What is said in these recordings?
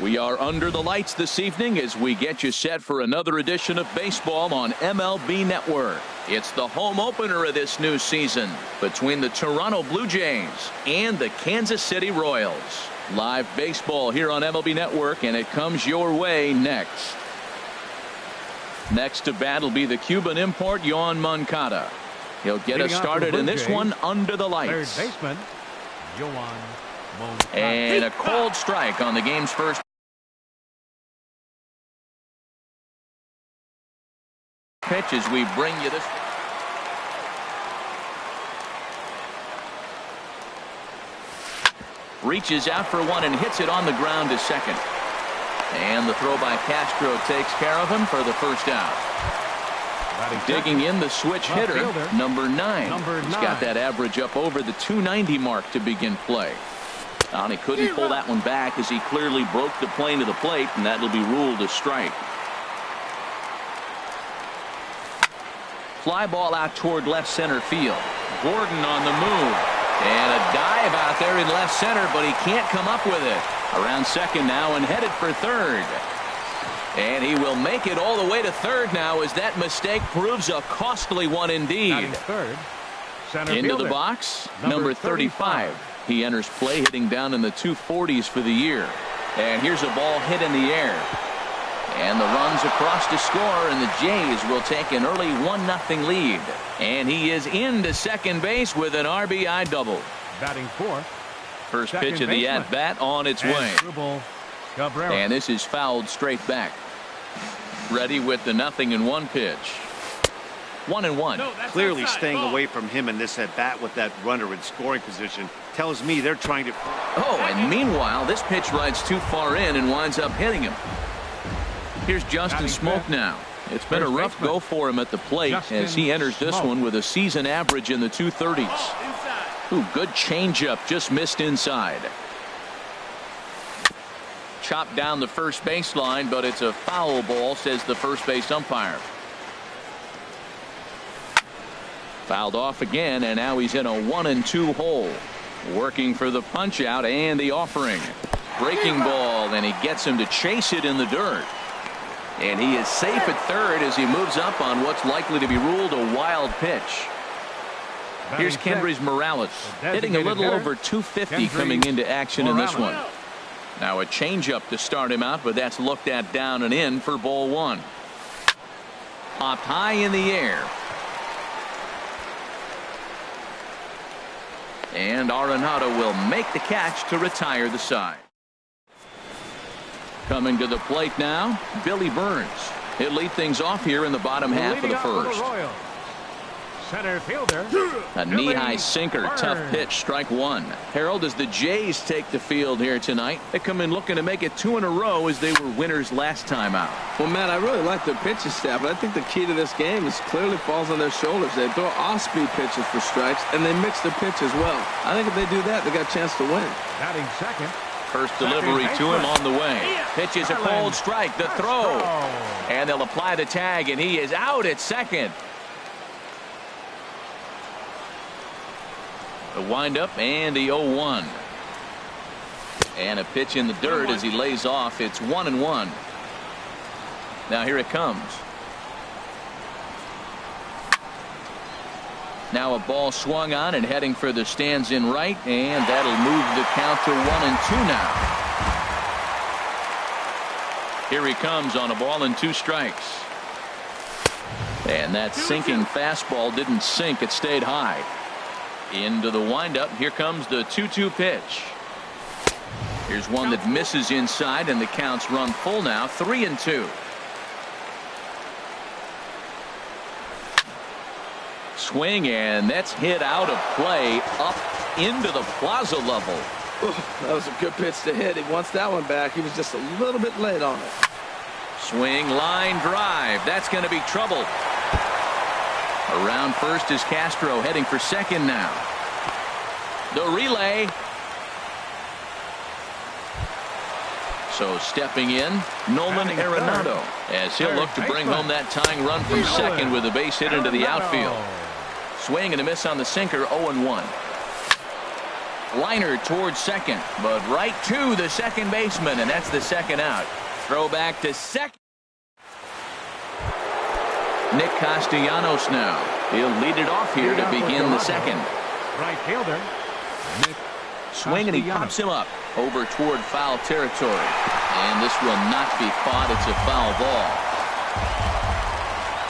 We are under the lights this evening as we get you set for another edition of baseball on MLB Network. It's the home opener of this new season between the Toronto Blue Jays and the Kansas City Royals. Live baseball here on MLB Network, and it comes your way next. Next to bat will be the Cuban import Yoan Moncada. He'll get us started in this one under the lights. Third baseman, Yoan Moncada. And a cold strike on the game's first pitch as we bring you this. Reaches out for one and hits it on the ground to second. And the throw by Castro takes care of him for the first out. Digging in the switch hitter, number 9. He's got that average up over the 290 mark to begin play. And he couldn't pull that one back as he clearly broke the plane to the plate, and that'll be ruled a strike. Fly ball out toward left center field. Gordon on the move. And a dive out there in left center, but he can't come up with it. Around second now and headed for third. And he will make it all the way to third now as that mistake proves a costly one indeed. Third, center into fielder, the box, number 35. He enters play hitting down in the 240s for the year. And here's a ball hit in the air. And the runs across to score, and the Jays will take an early 1-0 lead. And he is into second base with an RBI double. Batting fourth. First pitch of the at-bat on its way. And this is fouled straight back. Ready with the 0-1 pitch. 1-1. No, clearly staying away from him in this at-bat with that runner in scoring position tells me they're trying to. Oh, and meanwhile, this pitch rides too far in and winds up hitting him. Here's Justin Smoke now. It's been a rough go for him at the plate as he enters this one with a season average in the 230s. Ooh, good changeup, just missed inside. Chopped down the first baseline, but it's a foul ball, says the first base umpire. Fouled off again, and now he's in a 1-2 hole. Working for the punch out and the offering. Breaking ball, and he gets him to chase it in the dirt. And he is safe at third as he moves up on what's likely to be ruled a wild pitch. Here's Kendrys Morales hitting a little over 250 coming into action in this one. Now a changeup to start him out, but that's looked at down and in for ball one. Popped high in the air. And Arenado will make the catch to retire the side. Coming to the plate now, Billy Burns. He'll lead things off here in the bottom half of the first. Center fielder. A knee-high sinker, tough pitch, strike one. Harold, as the Jays take the field here tonight, they come in looking to make it 2 in a row as they were winners last time out. Well, Matt, I really like the pitching staff, but I think the key to this game is clearly falls on their shoulders. They throw off-speed pitches for strikes, and they mix the pitch as well. I think if they do that, they got a chance to win. Batting second. First delivery to him on the way. Pitches a cold strike, the throw. And they'll apply the tag, and he is out at second. The windup and the 0-1. And a pitch in the dirt as he lays off. It's 1-1. Now here it comes. Now a ball swung on and heading for the stands in right, and that'll move the count to 1-2 now. Here he comes on a ball and 2 strikes. And that sinking fastball didn't sink, it stayed high. Into the windup, here comes the 2-2 pitch. Here's one that misses inside, and the counts run full now, 3-2. Swing, and that's hit out of play up into the plaza level. Ooh, that was a good pitch to hit. He wants that one back. He was just a little bit late on it. Swing, line drive. That's going to be trouble. Around first is Castro, heading for second now. The relay. So stepping in, Nolan Arenado, as he'll look to bring home that tying run from second with a base hit into the outfield. Swing and a miss on the sinker, 0-1. Liner towards second, but right to the second baseman, and that's the second out. Throw back to second. Nick Castellanos now. He'll lead it off here to begin the second. Right fielder. Nick Swing, and he pops him up over toward foul territory. And this will not be caught. It's a foul ball.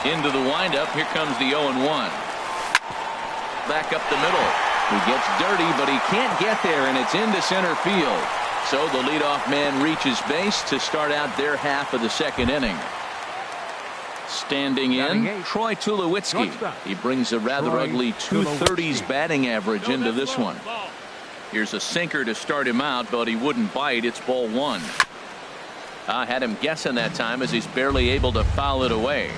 Into the windup. Here comes the 0-1. Back up the middle. He gets dirty, but he can't get there, and it's into center field. So the leadoff man reaches base to start out their half of the second inning. Standing in, Troy Tulowitzki. He brings a rather ugly 230s batting average into this one. Here's a sinker to start him out, but he wouldn't bite. It's ball one. I had him guessing that time as he's barely able to foul it away.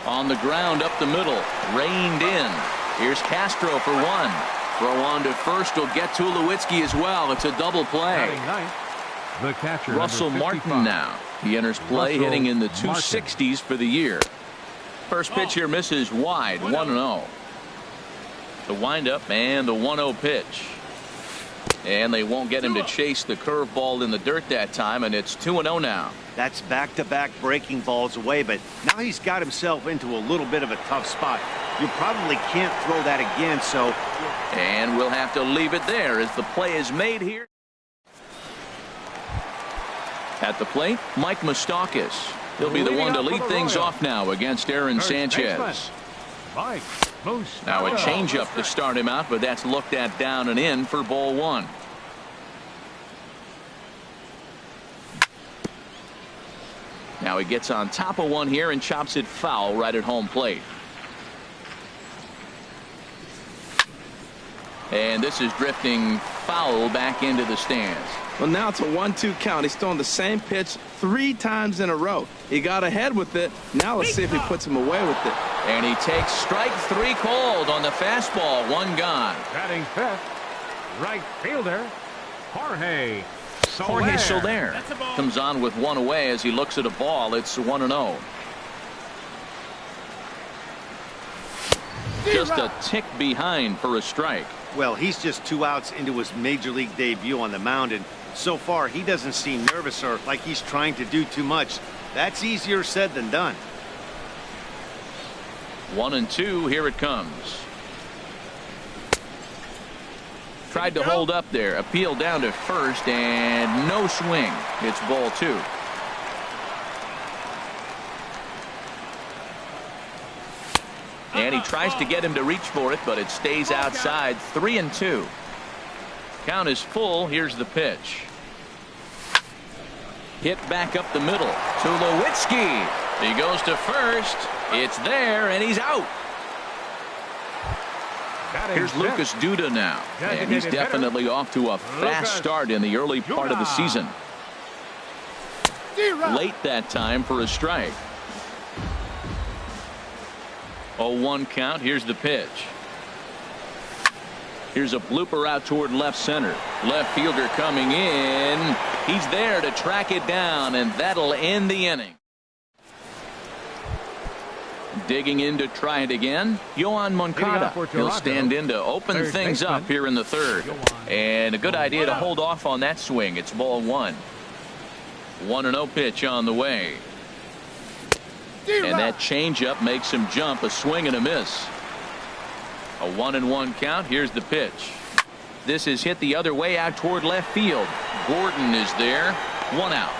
On the ground up the middle, reined in. Here's Castro for one. Throw on to first will get Tulowitzki as well. It's a double play. The catcher, Russell Martin now. He enters play hitting in the 260s for the year. First pitch here misses wide, 1-0. The windup and the 1-0 pitch. And they won't get him to chase the curveball in the dirt that time, and it's 2-0 now. That's back-to-back breaking balls away, but now he's got himself into a little bit of a tough spot. You probably can't throw that again, so. And we'll have to leave it there as the play is made here. At the plate, Mike Moustakas. He'll be the one to lead things off now against Aaron Sanchez. Now a changeup to start him out, but that's looked at down and in for ball one. Now he gets on top of one here and chops it foul right at home plate. And this is drifting foul back into the stands. Well, now it's a 1-2 count. He's throwing the same pitch 3 times in a row. He got ahead with it. Now let's see if he puts him away with it. And he takes strike 3 called on the fastball. 1 gone. Batting fifth, right fielder, Jorge Soler comes on with 1 away as he looks at a ball. It's 1-0. Just a tick behind for a strike. Well, he's just 2 outs into his major league debut on the mound, and so far he doesn't seem nervous or like he's trying to do too much. That's easier said than done. 1-2. Here it comes. Tried to hold up there. Appeal down to first, and no swing. It's ball 2. And he tries to get him to reach for it, but it stays outside. 3-2. Count is full. Here's the pitch. Hit back up the middle. Tulowitzki. He goes to first. It's there, and he's out. Here's Lucas Duda now. And he's definitely off to a fast start in the early part of the season. Late that time for a strike. 0-1 count. Here's the pitch. Here's a blooper out toward left center. Left fielder coming in. He's there to track it down, and that'll end the inning. Digging in to try it again, Yoan Moncada. He'll stand in to open things up here in the third. And a good idea to hold off on that swing. It's ball 1. 1-0 pitch on the way. And that changeup makes him jump. A swing and a miss. A 1-1 count. Here's the pitch. This is hit the other way out toward left field. Gordon is there. 1 out.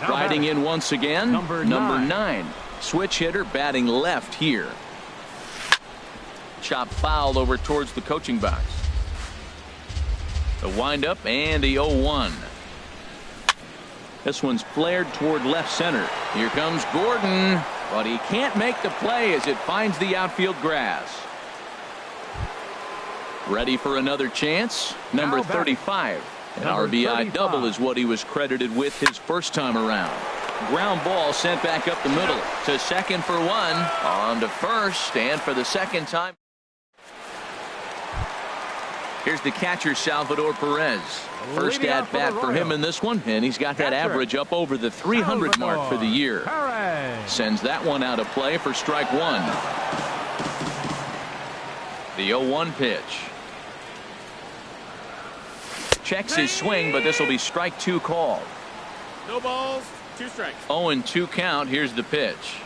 Riding in once again, number 9. Switch hitter batting left here. Chop foul over towards the coaching box. The windup and the 0-1. This one's flared toward left center. Here comes Gordon, but he can't make the play as it finds the outfield grass. Ready for another chance? Number 35. An RBI double is what he was credited with his first time around. Ground ball sent back up the middle to second for 1. On to first, and for the second time. Here's the catcher, Salvador Perez. First Leading at off for bat the for him Royals. in this one, and he's got that Catcher, average up over the 300 mark for the year. Perez. Sends that one out of play for strike one. The 0-1 pitch. Checks his swing, but this will be strike two called. No balls, 2 strikes. 0-2 count. Here's the pitch.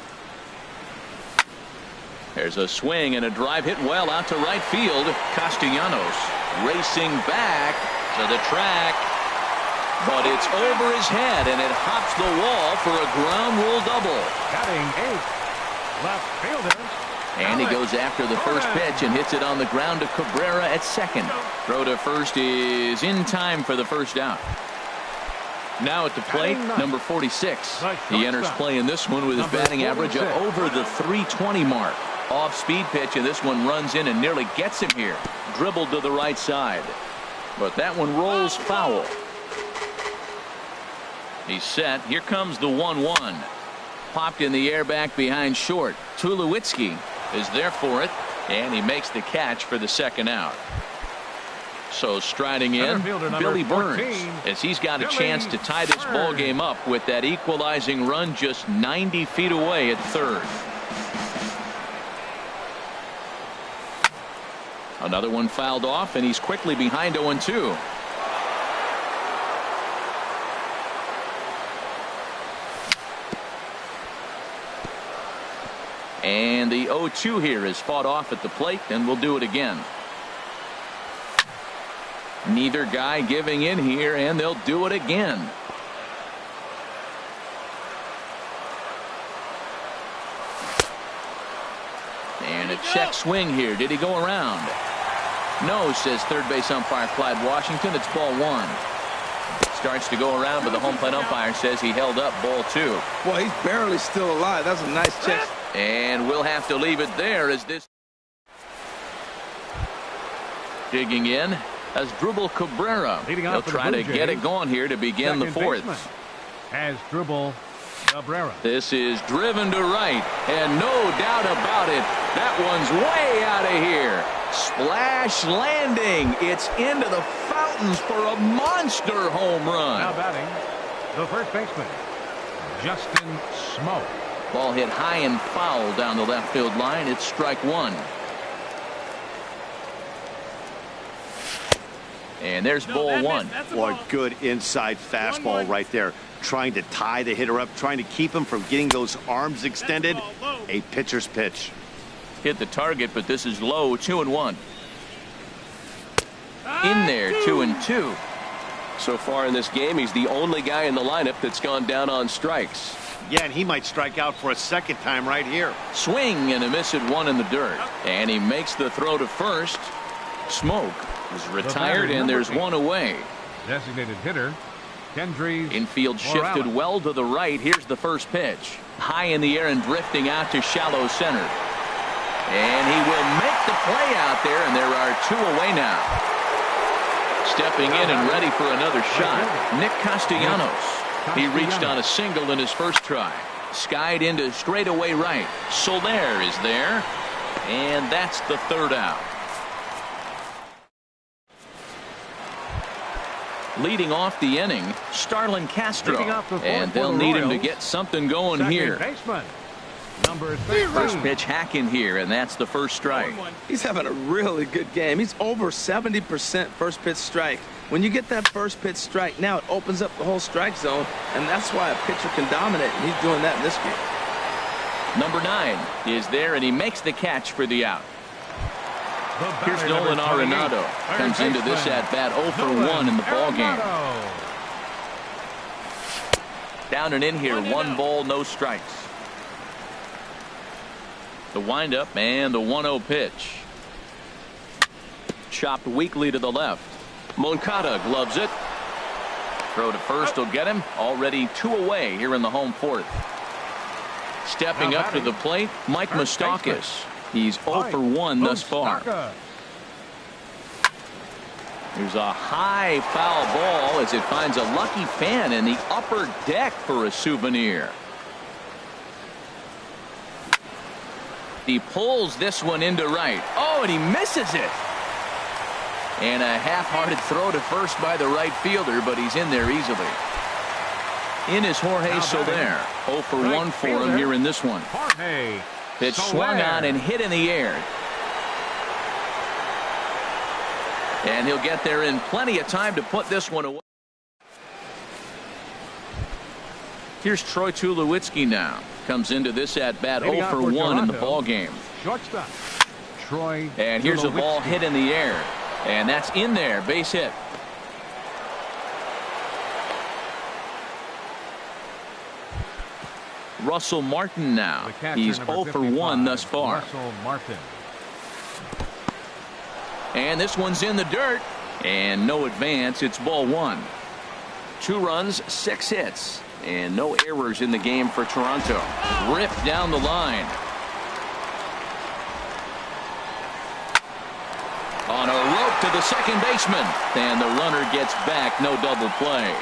There's a swing and a drive hit well out to right field. Castellanos racing back to the track, but it's over his head and it hops the wall for a ground rule double. Batting 8th. Left fielder. And he goes after the first pitch and hits it on the ground to Cabrera at second. Throw to first is in time for the first out. Now at the plate, number 46. He enters play in this one with his batting average up over the 320 mark. Off-speed pitch, and this one runs in and nearly gets him here. Dribbled to the right side. But that one rolls foul. He's set. Here comes the 1-1. Popped in the air back behind short. Tulowitzki is there for it, and he makes the catch for the second out. So striding in, Billy Burns, as he's got a chance to tie this ball game up with that equalizing run just 90 feet away at third. Another one fouled off, and he's quickly behind 0-2. And the 0-2 here is fought off at the plate, and we'll do it again. Neither guy giving in here, and they'll do it again. And a check swing here. Did he go around? No, says third base umpire Clyde Washington. It's ball one. Starts to go around, but the home plate umpire says he held up ball two. Boy, he's barely still alive. That's a nice check. And we'll have to leave it there as this. Digging in as Dribble Cabrera. He'll try to get it going here to begin the fourth. As Dribble Cabrera. This is driven to right, and no doubt about it, that one's way out of here. Splash landing. It's into the fountains for a monster home run. Now batting, the first baseman, Justin Smoke. Ball hit high and foul down the left field line. It's strike one. And there's ball one. Boy, good inside fastball right there. Trying to tie the hitter up, trying to keep him from getting those arms extended. A pitcher's pitch. Hit the target, but this is low. 2-1. In there, 2-2. So far in this game, he's the only guy in the lineup that's gone down on strikes. Yeah, and he might strike out for a second time right here. Swing and a miss at one in the dirt. And he makes the throw to first. Smoke is retired, and there's one away. Designated hitter, Kendrys Infield shifted Morales. well to the right. Here's the first pitch. High in the air and drifting out to shallow center. And he will make the play out there, and there are two away now. Stepping in and ready for another shot, Nick Castellanos. He reached on a single in his first try. Skied into straightaway right. Soler is there, and that's the third out. Leading off the inning, Starlin Castro, and they'll need him to get something going here. Baseman, number 13. First pitch hack in here, and that's the first strike. He's having a really good game. He's over 70% first pitch strike. When you get that first pitch strike, now it opens up the whole strike zone, and that's why a pitcher can dominate, and he's doing that in this game. Number 9 is there, and he makes the catch for the out. Here's Nolan Arenado. Comes into this at-bat 0 for 1 in the ballgame. Down and in here, 1 ball, no strikes. The windup and the 1-0 pitch. Chopped weakly to the left. Moncada gloves it. Throw to first will get him. Already 2 away here in the home fourth. Stepping up to the plate, Mike Moustakas. He's 0 for 1 thus far. There's a high foul ball as it finds a lucky fan in the upper deck for a souvenir. He pulls this one into right. Oh, and he misses it. And a half-hearted throw to first by the right fielder, but he's in there easily. In is Jorge Soler. 0 for 1 for him here in this one. Jorge Pitch swung on and hit in the air. And he'll get there in plenty of time to put this one away. Here's Troy Tulowitzki now. Comes into this at-bat 0 for 1 in the ball game. Shortstop Troy. And here's a ball hit in the air. And that's in there. Base hit. Russell Martin now. He's 0 for 1 thus far. Russell Martin. And this one's in the dirt. And no advance. It's ball 1. 2 runs, 6 hits. And no errors in the game for Toronto. Ripped down the line. On a rope to the second baseman. And the runner gets back. No double play.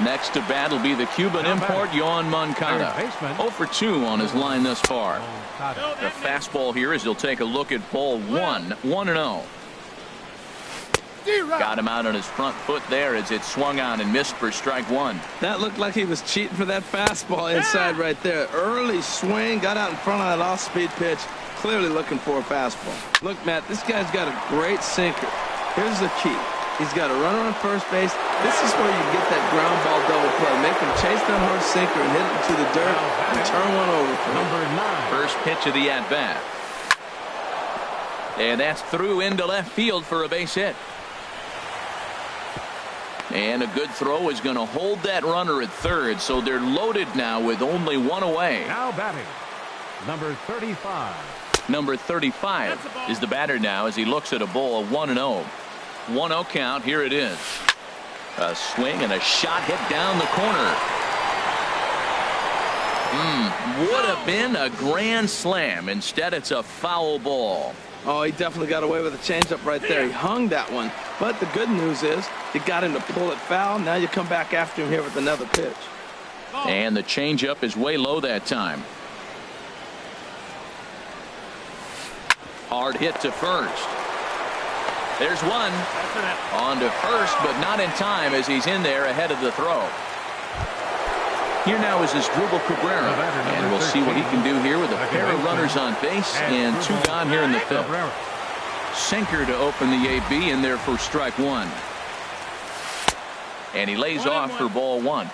Next to bat will be the Cuban import, Yoan Moncada. 0 for 2 on his line thus far. The fastball here as he'll take a look at ball 1. 1-0. Got him out on his front foot there as it swung on and missed for strike 1. That looked like he was cheating for that fastball inside right there. Early swing, got out in front of that off-speed pitch. Clearly looking for a fastball. Look, Matt, this guy's got a great sinker. Here's the key. He's got a runner on first base. This is where you get that ground ball double play. Make him chase that hard sinker and hit it to the dirt and turn one over. Number 9. First pitch of the at-bat. And that's through into left field for a base hit. And a good throw is going to hold that runner at third, so they're loaded now with only 1 away. Now batting, number 35. Number 35 is the batter now as he looks at a ball 1-0. 1-0 count. Here it is. A swing and a shot hit down the corner. Would have been a grand slam. Instead, it's a foul ball. Oh, he definitely got away with a changeup right there. He hung that one. But the good news is you got him to pull it foul. Now you come back after him here with another pitch. And the changeup is way low that time. Hard hit to first. There's one. On to first, but not in time as he's in there ahead of the throw. Here now is Asdrubal Cabrera, and we'll see what he can do here with a pair of runners on base and 2 gone here in the 5th. Sinker to open the AB in there for strike 1. And he lays off for ball 1.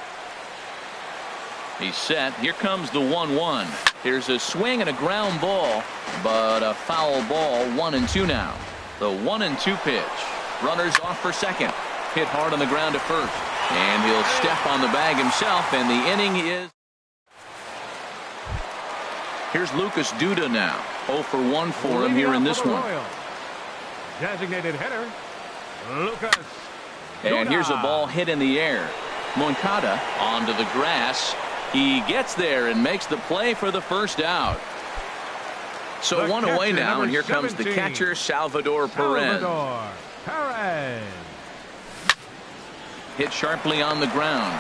He's set. Here comes the 1-1. Here's a swing and a ground ball, but a foul ball. 1-2 now. The 1-2 pitch. Runners off for second. Hit hard on the ground to first. And he'll step on the bag himself, and the inning is. Here's Lucas Duda now. 0 for 1 for him here in this one. Designated hitter, Lucas. And here's a ball hit in the air. Moncada onto the grass. He gets there and makes the play for the first out. So 1 away now, and here comes the catcher, Salvador Perez. Hit sharply on the ground.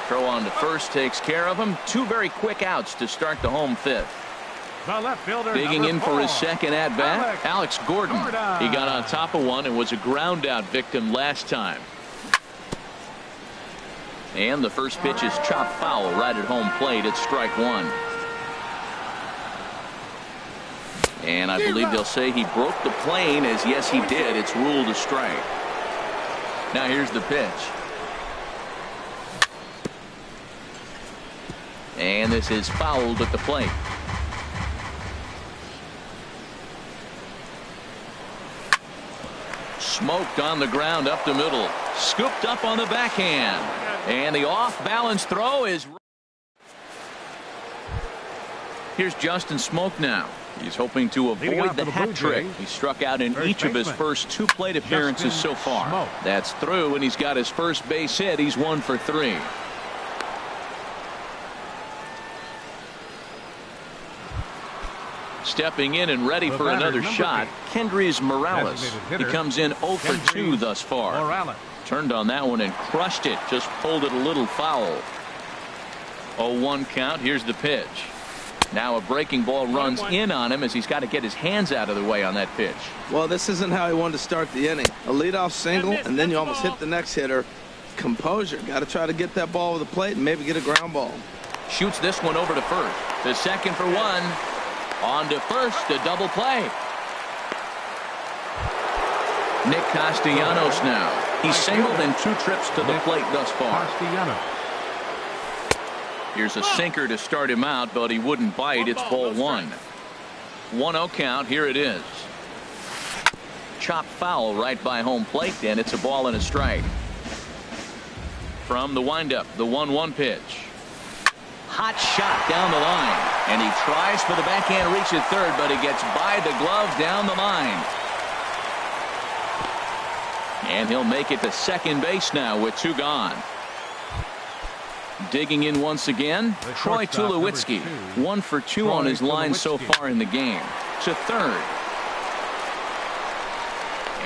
Throw on to first takes care of him. 2 very quick outs to start the home 5th. The left fielder, digging in 4, for his second at bat, Alex Gordon. He got on top of one and was a ground out victim last time. And the first pitch is chopped foul right at home plate. It's strike 1. And I believe they'll say he broke the plane, as yes he did. It's ruled a strike. Now here's the pitch. And this is fouled at the plate. Smoked on the ground up the middle. Scooped up on the backhand. And the off-balance throw is. Here's Justin Smoke now. He's hoping to avoid the hat trick. He struck out in each of his first 2 plate appearances so far. That's through, and he's got his first base hit. He's 1 for 3. Stepping in and ready for another shot, Kendrys Morales. He comes in 0 for 2 thus far. Turned on that one and crushed it. Just pulled it a little foul. 0-1 count. Here's the pitch. Now a breaking ball runs in on him as he's got to get his hands out of the way on that pitch. Well, this isn't how he wanted to start the inning. A leadoff single, and then you almost hit the next hitter. Composure. Got to try to get that ball with the plate and maybe get a ground ball. Shoots this one over to first. To second for one. On to first, a double play. Nick Castellanos now. He's singled in 2 trips to the plate thus far. Castellanos. Here's a sinker to start him out, but he wouldn't bite. It's ball 1. 1-0 count. Here it is. Chop foul right by home plate, and it's a ball and a strike. From the windup, the 1-1 pitch. Hot shot down the line, and he tries for the backhand reach at third, but he gets by the glove down the line. And he'll make it to second base now with 2 gone. Digging in once again, Troy Tulowitzki. 1 for 2 on his line so far in the game. To third.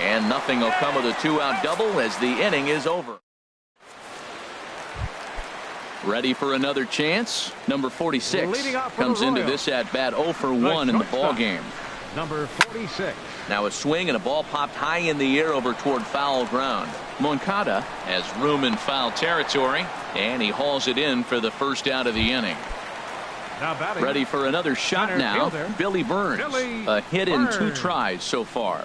And nothing will come of the 2-out double as the inning is over. Ready for another chance. Number 46 comes into this at bat 0 for 1 in the ball game. Number 46. Now a swing and a ball popped high in the air over toward foul ground. Moncada has room in foul territory, and he hauls it in for the first out of the inning. Ready for another shot now. Billy Burns. A hit in 2 tries so far.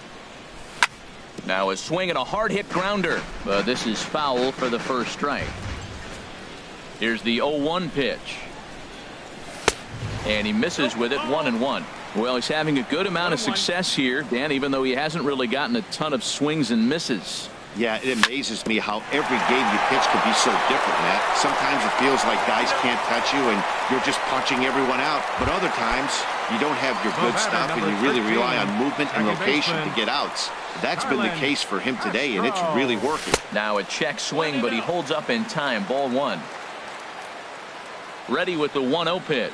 Now a swing and a hard hit grounder. But this is foul for the first strike. Here's the 0-1 pitch. And he misses with it 1-1. Well, he's having a good amount of success here, Dan, even though he hasn't really gotten a ton of swings and misses. Yeah, it amazes me how every game you pitch can be so different, Matt. Sometimes it feels like guys can't touch you and you're just punching everyone out. But other times you don't have your good stuff and you really rely on movement and location to get outs. That's been the case for him today, and it's really working. Now a check swing, but he holds up in time. Ball 1. Ready with the 1-0 pitch.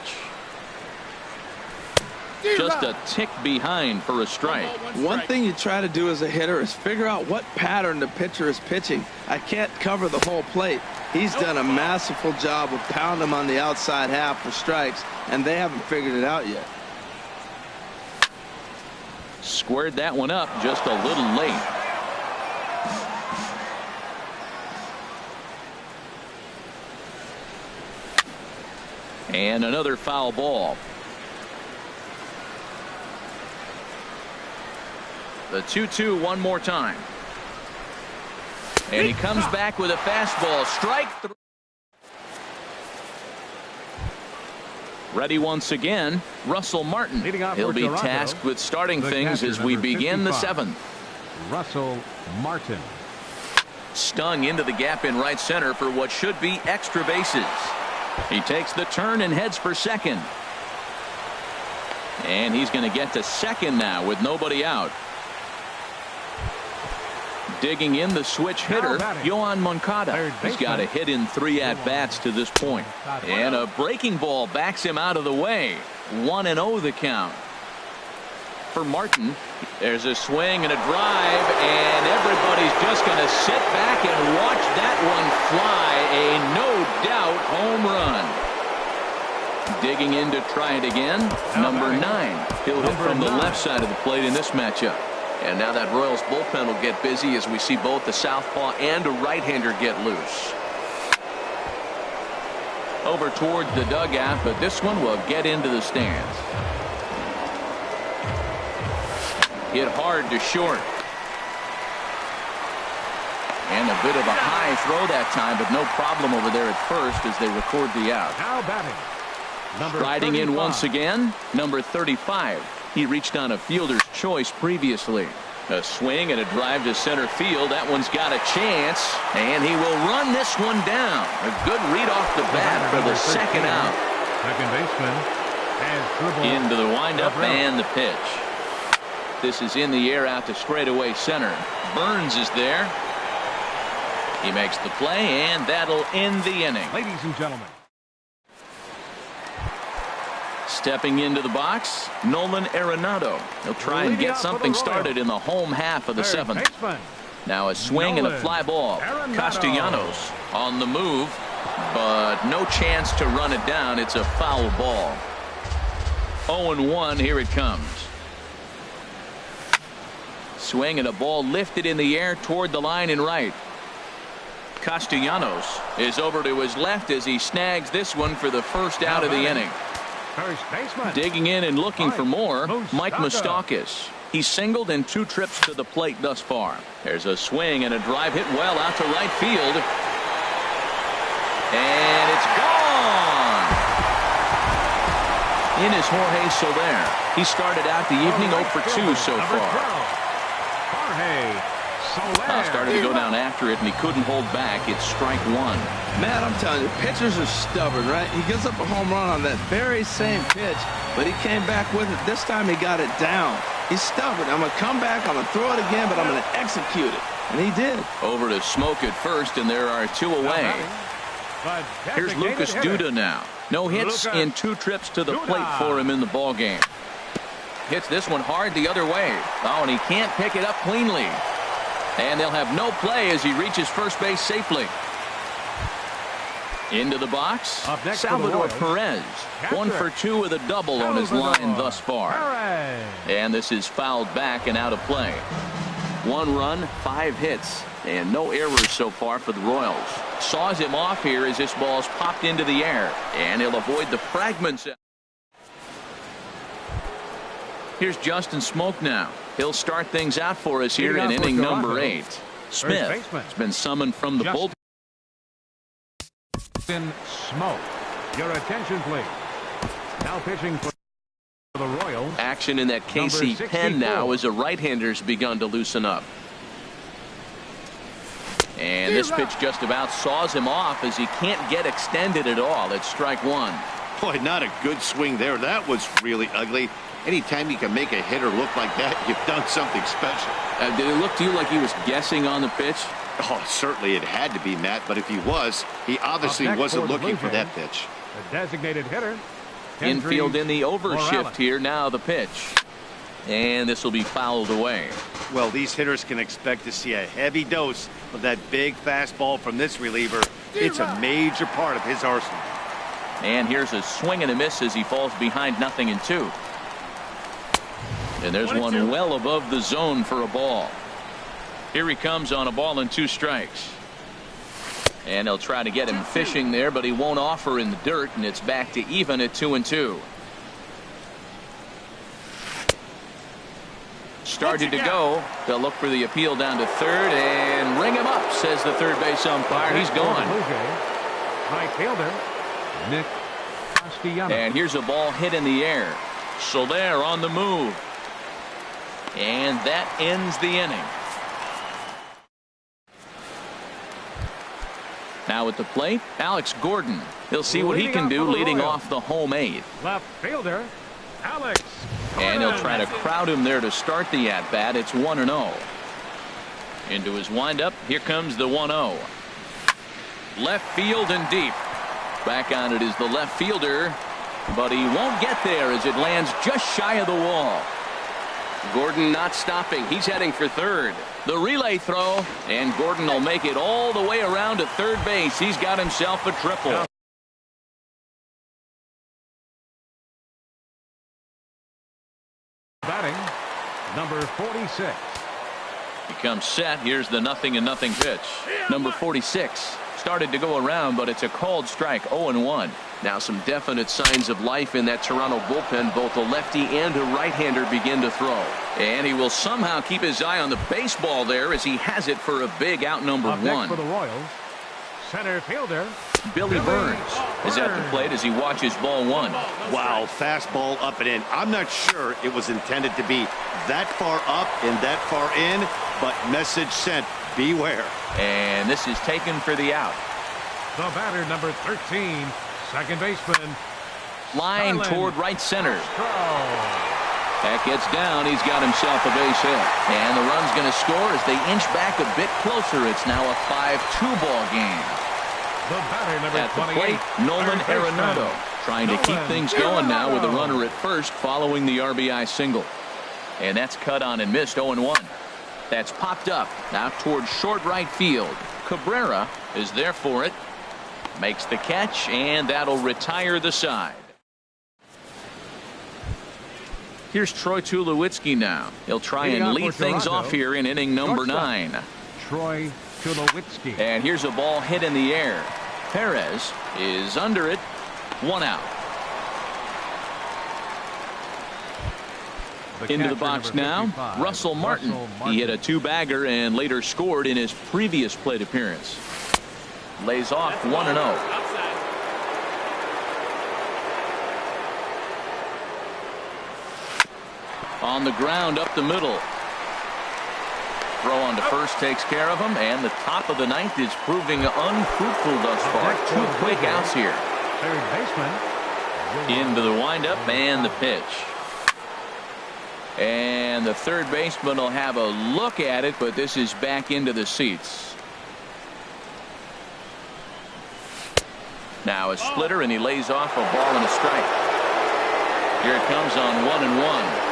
Just a tick behind for a strike. One thing you try to do as a hitter is figure out what pattern the pitcher is pitching. I can't cover the whole plate. He's done a masterful job of pounding them on the outside half for strikes, and they haven't figured it out yet. Squared that one up just a little late. And another foul ball. The 2-2 one more time. And he comes back with a fastball. Strike 3. Ready once again, Russell Martin. He'll be tasked with starting things as we begin the 7th. Russell Martin. Stung into the gap in right center for what should be extra bases. He takes the turn and heads for second. And he's going to get to second now with nobody out. Digging in the switch hitter, Yohan Moncada. He's got a hit in 3 at-bats to this point. And a breaking ball backs him out of the way. 1-0 the count. For Martin, there's a swing and a drive, and everybody's just going to sit back and watch that one fly. A no-doubt home run. Digging in to try it again, number 9. He'll hit from the left side of the plate in this matchup. And now that Royals bullpen will get busy as we see both the southpaw and a right-hander get loose. Over towards the dugout, but this one will get into the stands. Hit hard to short. And a bit of a high throw that time, but no problem over there at first as they record the out. Now batting. Riding in once again, number 35. He reached on a fielder's choice previously. A swing and a drive to center field. That one's got a chance, and he will run this one down. A good read off the bat for the second out. Second baseman has dribbled into the windup and the pitch. This is in the air out to straightaway center. Burns is there. He makes the play, and that'll end the inning. Ladies and gentlemen. Stepping into the box, Nolan Arenado. He'll try and get something started in the home half of the 7th. Now a swing and a fly ball. Castellanos on the move, but no chance to run it down. It's a foul ball. 0-1. Here it comes. Swing and a ball lifted in the air toward the line and right. Castellanos is over to his left as he snags this one for the first out of the inning. First baseman. Digging in and looking for more, Mike Moustakas. Moustakas. He's singled in 2 trips to the plate thus far. There's a swing and a drive hit well out to right field. And it's gone. In is Jorge Soler. He started out the evening 0 for 2 so far. Started to go down after it, and he couldn't hold back. It's strike 1. Man, I'm telling you, pitchers are stubborn, right? He gives up a home run on that very same pitch, but he came back with it. This time he got it down. He's stubborn. I'm going to come back, I'm going to throw it again, but I'm going to execute it. And he did. Over to Smoke at first, and there are 2 away. Here's Lucas Duda now. No hits in 2 trips to the plate for him in the ball game. Hits this one hard the other way. Oh, and he can't pick it up cleanly. And they'll have no play as he reaches first base safely. Into the box, Salvador Perez. 1 for 2 with a double on his line thus far. And this is fouled back and out of play. 1 run, 5 hits, and no errors so far for the Royals. Saws him off here as this ball's popped into the air, and he'll avoid the fragments. Here's Justin Smoke now. He'll start things out for us here in inning number 8. Smith has been summoned from the bullpen. Smoke. Your attention, please. Now pitching for the Royals. Action in that KC pen now as a right-hander's begun to loosen up. And this pitch just about saws him off as he can't get extended at all. It's strike 1. Boy, not a good swing there. That was really ugly. Anytime you can make a hitter look like that, you've done something special. Did it look to you like he was guessing on the pitch? Oh, certainly it had to be, Matt, but if he was, he obviously wasn't looking for that pitch. The designated hitter. Infield in the overshift here. Now the pitch. And this will be fouled away. Well, these hitters can expect to see a heavy dose of that big fastball from this reliever. It's a major part of his arsenal. And here's a swing and a miss as he falls behind 0-2. And there's one well above the zone for a ball. Here he comes on a ball and 2 strikes. And they'll try to get him fishing there, but he won't offer in the dirt, and it's back to even at 2-2. Started to go. They'll look for the appeal down to third and ring him up, says the third base umpire. He's gone. Right fielder, Nick Castellanos. And here's a ball hit in the air. Soler on the move. And that ends the inning. Now at the plate, Alex Gordon. He'll see what he can do leading off the home 8th. Left fielder, Alex. And he'll try to crowd him there to start the at-bat. It's 1-0. Into his windup. Here comes the 1-0. Left field and deep. Back on it is the left fielder. But he won't get there as it lands just shy of the wall. Gordon not stopping. He's heading for third. The relay throw, and Gordon will make it all the way around to third base. He's got himself a triple. Batting, number 46. He comes set. Here's the 0-0 pitch. Number 46 started to go around, but it's a called strike. 0-1. Now some definite signs of life in that Toronto bullpen. Both a lefty and a right-hander begin to throw. And he will somehow keep his eye on the baseball there as he has it for a big out number 1. For the Royals, center fielder Billy Burns is at the plate as he watches ball 1. Wow, fastball up and in. I'm not sure it was intended to be that far up and that far in, but message sent, beware. And this is taken for the out. The batter, number 13, second baseman. Line toward right center. That gets down. He's got himself a base hit. And the run's going to score as they inch back a bit closer. It's now a 5-2 ball game. The batter, number at the plate, Nolan Arenado trying to keep things going now with a runner at first following the RBI single. And that's cut on and missed. 0-1. That's popped up now towards short right field. Cabrera is there for it. Makes the catch, and that'll retire the side. Here's Troy Tulowitzki now. He'll try Leading and off lead for things Toronto, off here in inning number shortstop, 9. Troy Tulowitzki. And here's a ball hit in the air. Perez is under it. 1 out. Into the box now, Russell Martin. He hit a 2-bagger and later scored in his previous plate appearance. Lays off 1-0. On the ground up the middle. Throw on to first takes care of him, and the top of the 9th is proving unfruitful thus far. 2 quick outs here. Third baseman. Into the windup and the pitch. And the third baseman will have a look at it, but this is back into the seats. Now a splitter, and he lays off a ball and a strike. Here it comes on 1-1.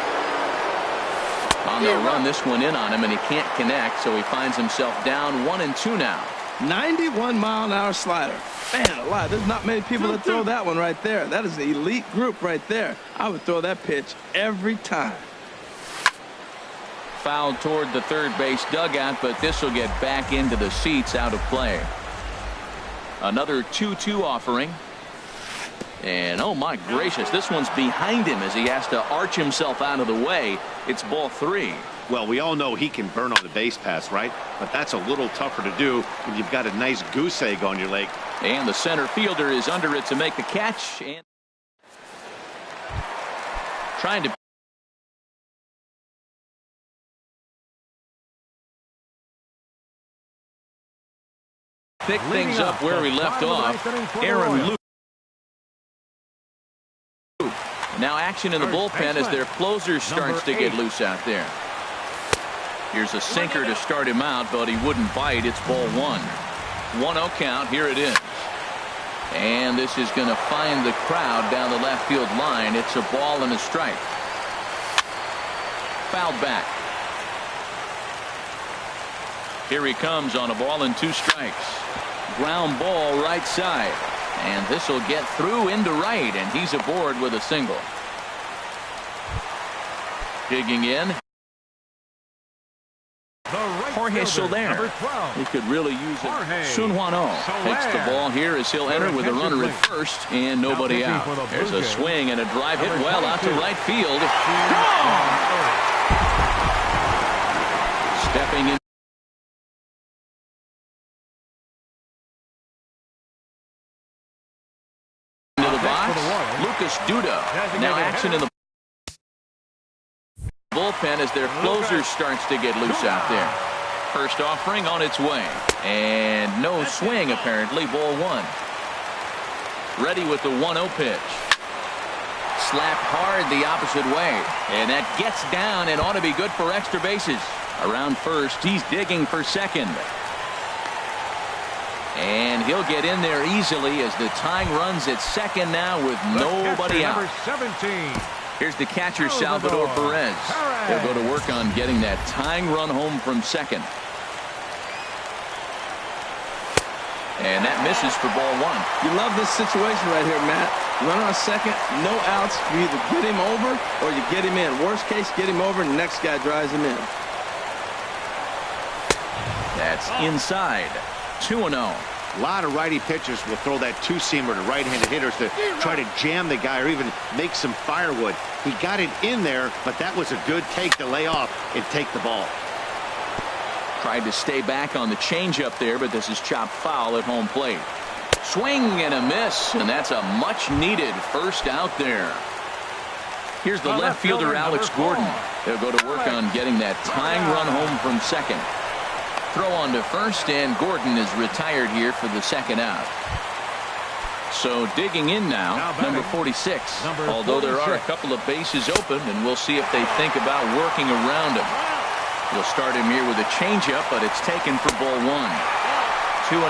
On the run, this one in on him, and he can't connect, so he finds himself down 1-2 now. 91-mile-an-hour slider. Man alive, there's not many people that throw that one right there. That is an elite group right there. I would throw that pitch every time. Fouled toward the third base dugout, but this will get back into the seats, out of play. Another 2-2 offering. And oh my gracious, this one's behind him as he has to arch himself out of the way. It's ball 3. Well, we all know he can burn on the base pass, right? But that's a little tougher to do when you've got a nice goose egg on your leg. And the center fielder is under it to make the catch. And trying to pick things up where we left off. Aaron Luke. Now action in the bullpen as their closer starts to get loose out there. Here's a sinker to start him out, but he wouldn't bite. It's ball 1. 1-0 count. Here it is. And this is going to find the crowd down the left field line. It's a ball and a strike. Fouled back. Here he comes on a ball and 2 strikes. Ground ball right side. And this will get through into right, and he's aboard with a single. Digging in. Jorge Soler. He could really use it. Sun Juan-O takes the ball here as he'll enter with a runner at first and nobody out. There's a swing and a drive hit well out to right field. Stepping in. Duda. Now action in the bullpen as their closer starts to get loose out there. First offering on its way. And no swing apparently. Ball 1. Ready with the 1-0 pitch. Slapped hard the opposite way. And that gets down and ought to be good for extra bases. Around first, he's digging for second. And he'll get in there easily as the tying runs at second now with nobody out. Number 17. Here's the catcher, Salvador Perez. They'll go to work on getting that tying run home from second. And that misses for ball 1. You love this situation right here, Matt. Run on second, no outs. You either get him over or you get him in. Worst case, get him over and the next guy drives him in. That's inside. 2-0. A lot of righty pitchers will throw that 2-seamer to right-handed hitters to try to jam the guy or even make some firewood. He got it in there, but that was a good take to lay off and take the ball. Tried to stay back on the changeup there, but this is chopped foul at home plate. Swing and a miss, and that's a much-needed first out there. Here's the left fielder, Alex Gordon. They'll go to work on getting that tying run home from second. Throw on to first, and Gordon is retired here for the second out. So digging in now, number 46. Although there are a couple of bases open, and we'll see if they think about working around him. We'll start him here with a changeup, but it's taken for ball 1. 2-0.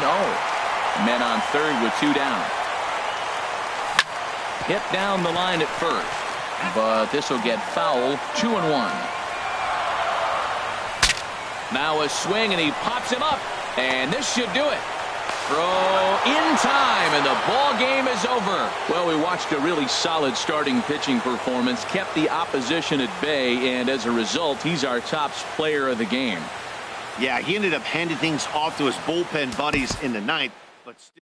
Men on third with 2 down. Hit down the line at first, but this will get foul. 2-1. Now a swing, and he pops him up, and this should do it. Throw in time, and the ball game is over. Well, we watched a really solid starting pitching performance, kept the opposition at bay, and as a result, he's our top player of the game. Yeah, he ended up handing things off to his bullpen buddies in the ninth, but still